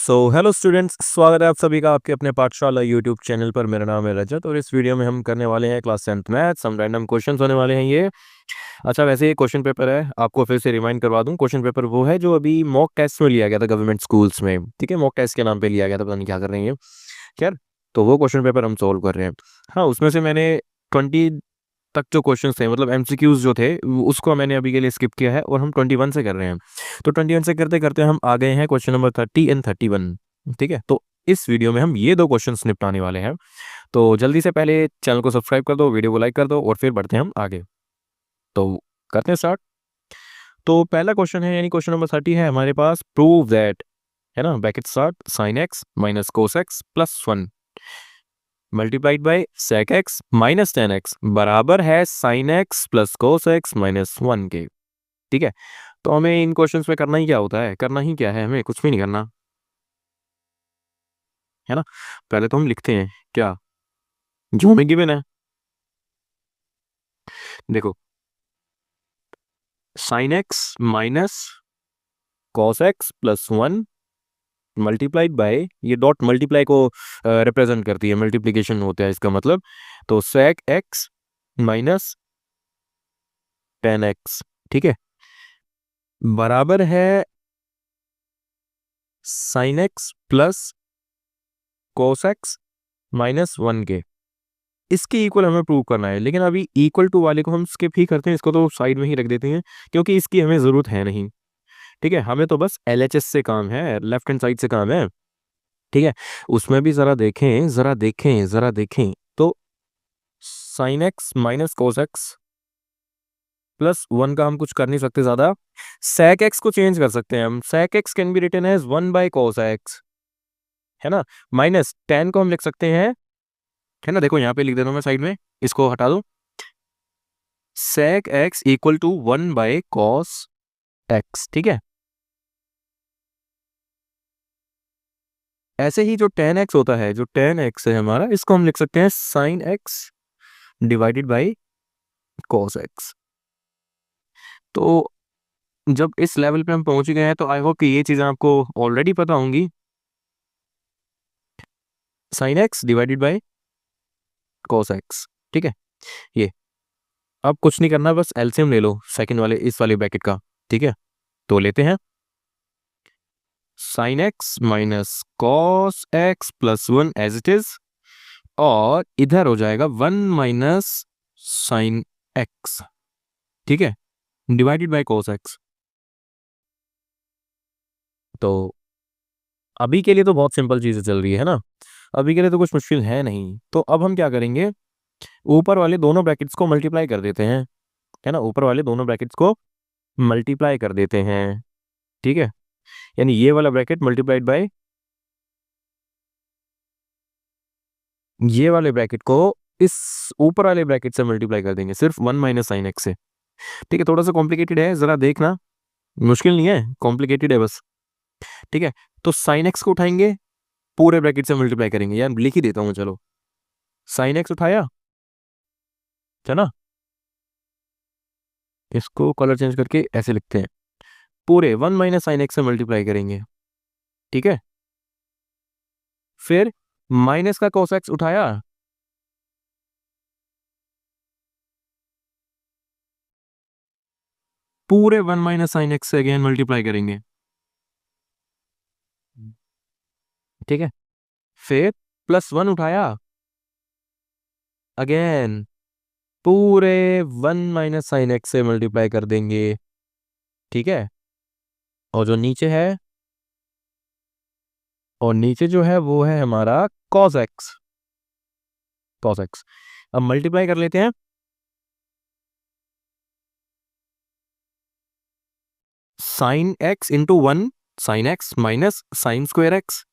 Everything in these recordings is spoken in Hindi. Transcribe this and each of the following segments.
हेलो स्टूडेंट्स, स्वागत है आप सभी का आपके अपने पाठशाला यूट्यूब चैनल पर। मेरा नाम है रजत और इस वीडियो में हम करने वाले हैं क्लास 10th मैथ्स। हम रैंडम क्वेश्चंस होने वाले हैं ये। अच्छा, वैसे ये क्वेश्चन पेपर है, आपको फिर से रिमाइंड करवा दूं। क्वेश्चन पेपर वो है जो अभी मॉक टेस्ट में लिया गया था गवर्नमेंट स्कूल्स में। ठीक है, मॉक टेस्ट के नाम पे लिया गया था, पता नहीं क्या कर रहे हैं ये। खैर, तो वो क्वेश्चन पेपर हम सोल्व कर रहे हैं। हाँ, उसमें से मैंने 20 तक जो क्वेश्चन थे, मतलब एमसीक्यूज जो थे, उसको मैंने अभी के लिए स्किप किया है और हम 21 से कर रहे हैं। तो 21 से करते करते हम आ गए हैं क्वेश्चन नंबर 30 एंड 31। ठीक है, तो इस वीडियो में हम ये दो क्वेश्चन निपटाने वाले हैं। तो जल्दी से पहले चैनल को सब्सक्राइब कर दो, वीडियो को लाइक कर दो और फिर बढ़ते हैं हम आगे। तो करते हैं स्टार्ट। तो पहला क्वेश्चन है, यानी क्वेश्चन नंबर 30 है हमारे पास। प्रूव दैट, है ना, bracket start, sine x minus cos x plus 1 multiplied by sec x minus ten x बराबर है sine x plus cos x minus 1 के। ठीक है, तो हमें इन क्वेश्चंस में करना ही क्या होता है, करना ही क्या है, हमें कुछ भी नहीं करना, है ना। पहले तो हम लिखते हैं क्या जो हमें गिवन है। देखो, sine x minus cos x plus 1 multiplied by, ये डॉट मल्टीप्लाई को रिप्रेजेंट करती है, मल्टीप्लिकेशन होता है इसका मतलब। तो sec x minus ten x, ठीक है, बराबर है sine x plus cos x minus 1 के। इसके इक्वल हमें प्रूव करना है, लेकिन अभी इक्वल टू वाले को हम स्किप ही करते हैं, इसको तो साइड में ही रख देते हैं क्योंकि इसकी हमें ज़रूरत है नहीं। ठीक है, हमें तो बस एलएचएस से काम है, लेफ्ट हैंड साइड से काम है। ठीक है, उसमें भी ज़रा देखें, ज़रा देखें, ज़रा देखें तो sign x minus cos x plus 1 का हम कुछ कर नहीं सकते ज़्यादा। सेक एक्स को चेंज कर सकते हैं हम, sec x can be written as 1 by cos x, है ना। माइनस 10 को हम लिख सकते हैं, है ना, देखो यहाँ पे लिख देता हूँ मैं साइड में, इसको हटा दो। Sec x equal to 1 by cos x, ठीक है। ऐसे ही जो टेन एक्स होता है, जो टेन एक्स है हमारा, इसको हम लिख सकते हैं sine x divided by cos x. तो जब इस लेवल पे हम पहुंच गए हैं तो आई होप कि ये चीज़ें आपको ऑलरेडी पता होंगी। Sine x divided by cos x, ठीक है। ये अब कुछ नहीं करना, बस एलसीएम ले लो सेकंड वाले इस वाले ब्रैकेट का। ठीक है, तो लेते हैं sine x minus cos x plus 1 as it is, और इधर हो जाएगा 1 माइनस साइन एक्स, ठीक है, डिवाइडेड बाय कोस एक्स। तो अभी के लिए तो बहुत सिंपल चीजें चल रही है ना, अभी के लिए तो कुछ मुश्किल है नहीं। तो अब हम क्या करेंगे, ऊपर वाले दोनों ब्रैकेट्स को मल्टीप्लाई कर देते हैं, है ना, ऊपर वाले दोनों ब्रैकेट्स को मल्टीप्लाई कर देते हैं। ठीक है, यानी ये वाला ब्रैकेट मल्टीप्लाइड बाय ये वाले ब्रैकेट को इस ऊपर वाले ब्रैकेट से मल्टीप्लाई कर देंगे, सिर्फ 1 माइनस साइन एक्स से। ठीक है, थोड़ा सा कॉम्प्लिकेटेड है, जरा देखना, मुश्किल नहीं है, कॉम्प्लिकेटेड है बस। ठीक है, तो साइन एक्स को उठाएंगे, पूरे ब्रैकेट से मल्टीप्लाई करेंगे, यार लिख ही देता हूं चलो। साइन एक्स उठाया, है ना, इसको कलर चेंज करके ऐसे लिखते हैं, पूरे 1 माइनस साइन एक्स से मल्टीप्लाई करेंगे। ठीक है, फिर माइनस का कॉस एक्स उठाया, पूरे 1 माइनस साइन एक्स से अगेन मल्टीप्लाई करेंगे। ठीक है, फिर प्लस 1 उठाया, अगेन पूरे 1 माइनस साइन एक्स से मल्टीप्लाई कर देंगे। ठीक है, और जो नीचे है, और नीचे जो है वो है हमारा कॉस एक्स, कॉस एक्स। अब मल्टीप्लाई कर लेते हैं, sine x into 1 sign x minus sine square x,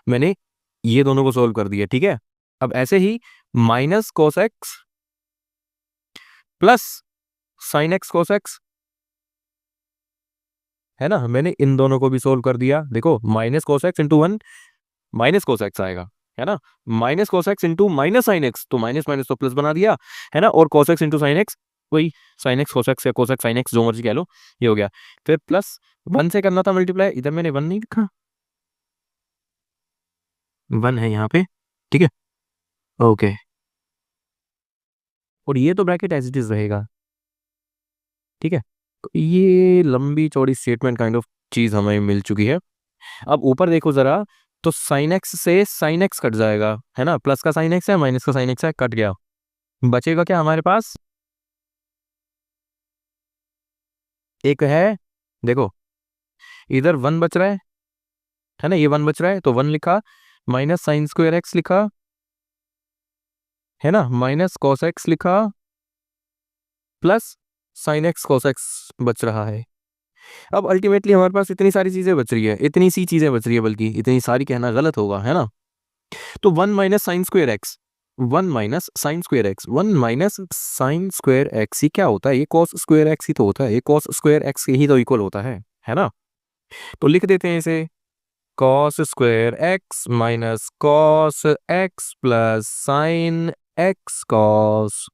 मैंने ये दोनों को सोल्व कर दिया। ठीक है, अब ऐसे ही minus cos x plus sine x cos x, है ना, मैंने इन दोनों को भी सोल्व कर दिया। देखो, minus cos x into 1 minus cos x आएगा, है ना, minus cos x into minus sine x, तो माइनस माइनस तो प्लस बना दिया, है ना, और cos x into sine x, वही साइन एक्स कोस एक्स या कोस एक्स साइन एक्स जो मर्जी कह लो, ये हो गया। फिर प्लस 1 से करना था मल्टीप्लाई, इधर मैंने 1 नहीं लिखा, 1 है यहाँ पे, ठीक है, ओके। और ये तो ब्रैकेट एज इट इज रहेगा, ठीक है। तो ये लंबी चौड़ी स्टेटमेंट काइंड ऑफ चीज हमें मिल चुकी है। अब ऊपर देखो जरा, तो साइन एक्स से साइन एक्स कट जाएगा, है ना, प्लस का साइन एक्स है माइनस का साइन एक्स है, कट गया। बचेगा क्या हमारे पास, एक है, देखो इधर 1 बच रहा है ना, ये 1 बच रहा है तो 1 लिखा, माइनस साइन स्क्वायर एक्स लिखा, है ना, माइनस कॉस एक्स लिखा, plus sine x cos x बच रहा है। अब अल्टीमेटली हमारे पास इतनी सारी चीजें बच रही है, इतनी सी चीजें बच रही है, बल्कि इतनी सारी कहना गलत होगा, है ना। तो 1 minus sine square x, 1 minus sine square x, 1 minus sine square x ही क्या होता है, ये कॉस स्क्वायर एक्स ही तो होता है, ये कॉस स्क्वायर एक्स के ही तो इक्वल होता है ना। तो लिख देते हैं इसे, cos square x minus cos x plus sine x cos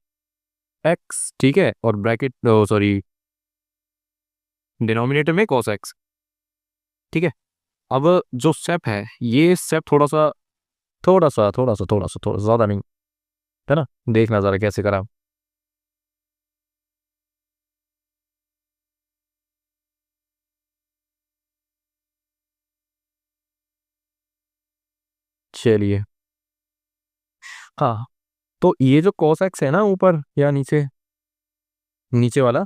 x, ठीक है, और ब्रैकेट सॉरी डिनोमिनेटर में कॉस एक्स, ठीक है। अब जो स्टेप है, ये स्टेप थोड़ा सा ज्यादा नहीं, है ना, देखना जरा कैसे करा। चलिए, हाँ, तो ये जो cos x है ना ऊपर या नीचे, नीचे वाला,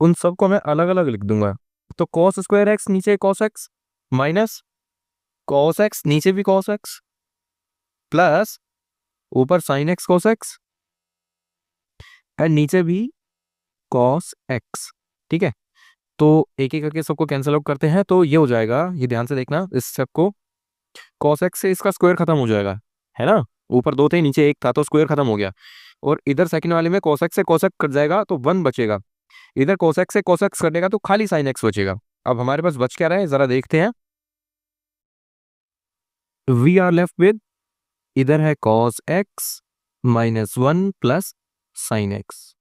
उन सबको मैं अलग अलग लिख दूंगा। तो cos स्क्वायर एक्स नीचे cos x minus cos x नीचे भी cos x प्लस ऊपर sin x cos x and नीचे भी cos x, ठीक है। तो एक एक करके सबको कैंसिल आउट करते हैं, तो ये हो जाएगा, ये ध्यान से देखना इस स्टेप को, cos x से इसका स्क्वायर खत्म हो जाएगा, है ना, ऊपर 2 थे नीचे 1 था तो स्क्वायर खत्म हो गया। और इधर सेकंड वाले में cos x से cos x कट जाएगा तो 1 बचेगा, इधर cos x से cos x कटेगा तो खाली sin x बचेगा। अब हमारे पास बच क्या रहा है जरा देखते हैं, वी आर लेफ्ट विद, इधर है cos x minus 1 plus sine x,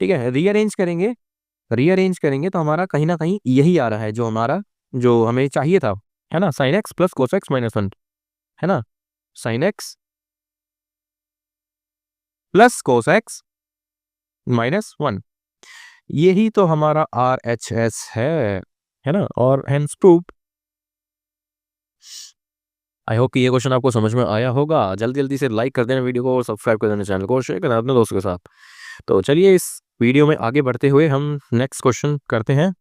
ठीक है। रीअरेंज करेंगे तो हमारा कहीं ना कहीं यही आ रहा है जो हमारा, जो हमें चाहिए था, है ना, sign x plus cos x minus 1, है ना, sign x plus cos x minus 1, यही तो हमारा आर एच एस है ना, और हेंस प्रूव्ड। आई होप कि ये क्वेश्चन आपको समझ में आया होगा। जल्दी जल्दी से लाइक कर देना वीडियो को और सब्सक्राइब कर देना चैनल को और शेयर करना अपने दोस्तों के साथ। तो चलिए इस वीडियो में आगे बढ़ते हुए हम नेक्स्ट क्वेश्चन करते हैं।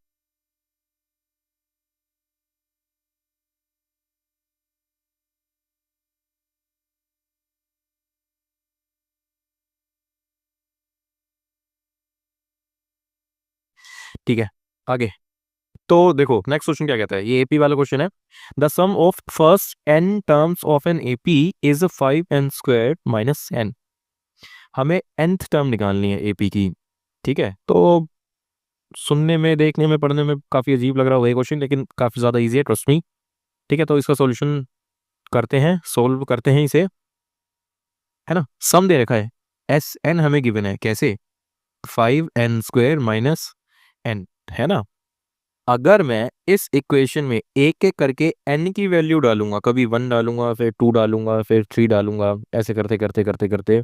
ठीक है, आगे तो देखो नेक्स्ट क्वेश्चन क्या कहता है, ये एपी वाला क्वेश्चन है। The sum of first n terms of an AP is 5n square minus n। हमें nth टर्म निकालनी है एपी की, ठीक है। तो सुनने में, देखने में, पढ़ने में काफी अजीब लग रहा होगा ये क्वेश्चन, लेकिन काफी ज्यादा इजी है, ट्रस्ट मी, ठीक है। तो इसका सॉल्यूशन करते हैं, सोल्व करते हैं इसे, है ना। सम दे रखा है, एस एन हमें गिवन है, कैसे, 5n स्क्वायर माइनस n, है ना। अगर मैं इस इक्वेशन में एक एक करके n की वैल्यू डालूंगा, कभी 1 डालूंगा फिर 2 डालूंगा फिर 3 डालूंगा, ऐसे करते करते करते करते,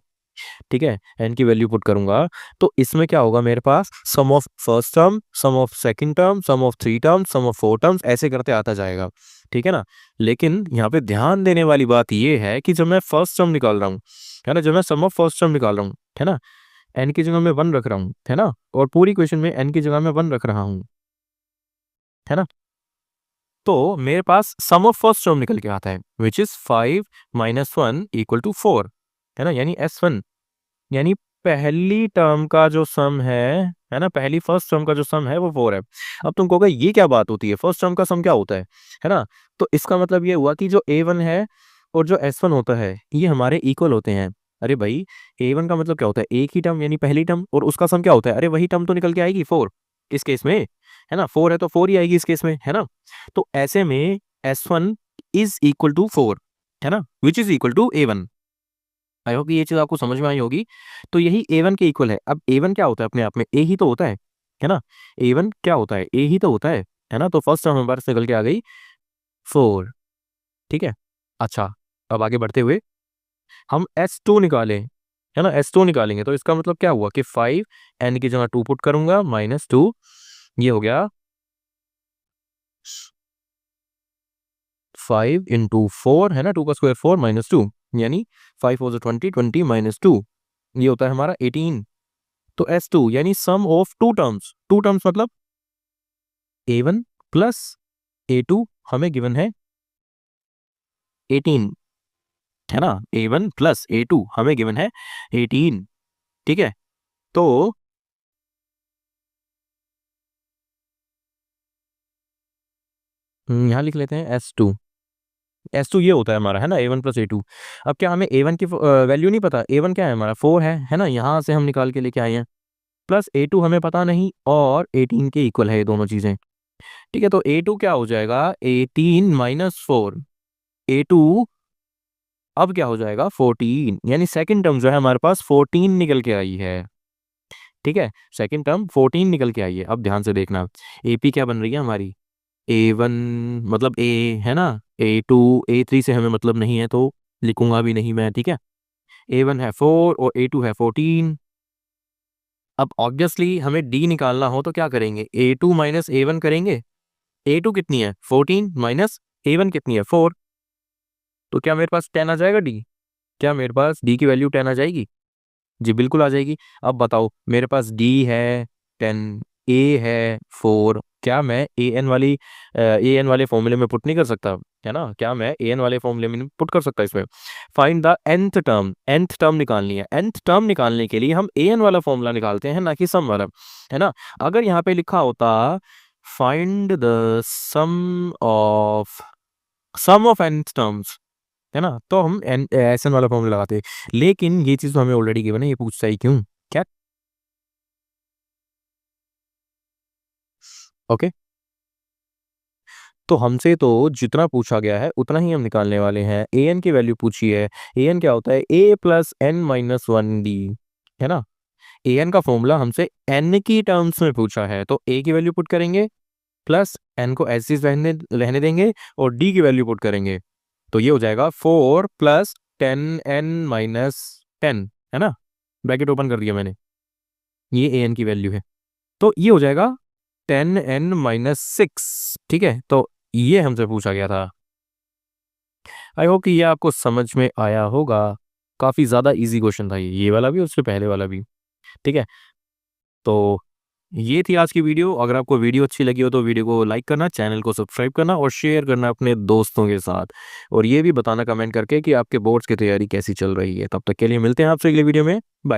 ठीक है, n की वैल्यू पुट करूंगा, तो इसमें क्या होगा मेरे पास, sum of first term, sum of second term, sum of 3 term, sum of 4 terms, ऐसे करते आता जाएगा, ठीक है ना। लेकिन यहाँ पे ध्यान देने वाली बात ये है कि जब मैं फर्स्ट टर्म निकाल रहा हूँ, है ना, जब मैं सम ऑफ फर्स्ट टर्म निकाल रहा हूँ, है ना, n की जगह में 1 रख रहा हूँ, है ना, और पूरी क्वेश्चन में n की जगह में 1 रख रहा हूँ, है ना। तो मेरे पास सम ऑफ फर्स्ट टर्म निकल के आता है, which is 5 minus 1 equal to 4, है ना, यानी S1, यानी पहली टर्म का जो सम है ना, पहली फर्स्ट टर्म का जो सम है वो 4 है। अब तुम कहोगे ये क्या बात होती है, फर्स्ट टर्म का सम क्या होता है ना। तो इसका मतलब ये हुआ कि जो A1 है और जो S1 होता है ये हमारे इक्वल होते हैं। अरे भाई, A1 का मतलब क्या होता है, एक ही टर्म यानी पहली टर्म, और उसका सम क्या होता है, अरे वही टर्म तो निकल के आएगी 4 इस केस में, है ना, 4 है तो 4 ही आएगी इस केस में, है ना। तो ऐसे में S1 इज इक्वल टू 4, है ना, which is equal to A1। I hope ये चीज आपको समझ में आई होगी। तो यही A1 के इक्वल है। अब A1 क्या होता है अपने आप में, A ही तो होता है ना। A1 क्या होता है, A ही तो होता है ना। तो फर्स्ट टर्म हमारे पास निकल के आ गई 4, ठीक है। अच्छा, अब आगे बढ़ते हुए हम S2 निकालें, है ना, S2 निकालेंगे तो इसका मतलब क्या हुआ कि 5 n की जगह 2 पुट करूंगा -2, ये हो गया 5 इंटू 4, है ना, 2 का स्क्वायर 4 -2, यानी 5 4 20, 20 -2, ये होता है हमारा 18। तो S2 यानी सम ऑफ टू टर्म्स मतलब A1 प्लस A2 हमें गिवन है 18, है ना, A1 प्लस A2 हमें गिवन है 18, ठीक है। तो यहाँ लिख लेते हैं S2 ये होता है हमारा, है ना, A1 प्लस A2। अब क्या हमें A1 की वैल्यू नहीं पता, A1 क्या है हमारा 4 है ना, यहाँ से हम निकाल के लेके आए हैं, प्लस A2 हमें पता नहीं और 18 के इक्वल है ये दोनों चीजें, ठीक है। तो A2 क्या हो जाएगा 18 -4, A2 अब क्या हो जाएगा 14, यानी सेकंड टर्म जो है हमारे पास 14 निकल के आई है, ठीक है, सेकंड टर्म 14 निकल के आई है। अब ध्यान से देखना, AP क्या बन रही है हमारी A1 मतलब A, है ना, A2 A3 से हमें मतलब नहीं है तो लिखूंगा भी नहीं मैं, ठीक है। A1 है 4 और A2 है 14। अब ऑब्वियसली हमें D निकालना हो तो क्या करेंगे, A2 माइनस A1 करेंगे। A2 कितनी है 14 माइनस A1 कितनी है 4, तो क्या मेरे पास 10 आ जाएगा D, क्या मेरे पास D की वैल्यू 10 आ जाएगी? जी बिल्कुल आ जाएगी। अब बताओ मेरे पास D है 10, A है 4, क्या मैं ए एन वाले फॉर्मूले में पुट नहीं कर सकता, है ना, क्या मैं AN वाले फॉर्मूले में पुट कर सकता इसमें। फाइंड द nth टर्म निकालनी है, nth टर्म निकालने के लिए हम AN वाला फॉर्मूला निकालते हैं ना कि सम वाला, है ना। अगर यहाँ पे लिखा होता find the sum of nth terms, है ना, तो हम SN वाला फॉर्मूला लगाते, लेकिन ये चीज तो हमें ऑलरेडी गिवन है, ये पूछता ही क्यों, क्या, ओके। तो हमसे तो जितना पूछा गया है उतना ही हम निकालने वाले हैं। AN की वैल्यू पूछी है, AN क्या होता है A plus n minus 1D, है ना। AN का फॉर्मूला हमसे n की टर्म्स में पूछा है, तो A की वैल्यू पुट करेंगे प्लस n को ऐसे रहने रहने देंगे और D की वैल्यू पुट करेंगे, तो ये हो जाएगा 4 प्लस 10n-10, है ना, ब्रैकेट ओपन कर दिया मैंने, ये AN की वैल्यू है, तो ये हो जाएगा 10n-6, ठीक है। तो ये हमसे पूछा गया था। आई होप कि ये आपको समझ में आया होगा, काफ़ी ज़्यादा इजी क्वेश्चन था ये वाला भी और उससे पहले वाला भी, ठीक है। तो ये थी आज की वीडियो। अगर आपको वीडियो अच्छी लगी हो तो वीडियो को लाइक करना, चैनल को सब्सक्राइब करना और शेयर करना अपने दोस्तों के साथ, और ये भी बताना कमेंट करके कि आपके बोर्ड्स की तैयारी कैसी चल रही है। तब तक के लिए मिलते हैं आपसे अगले वीडियो में, बाय।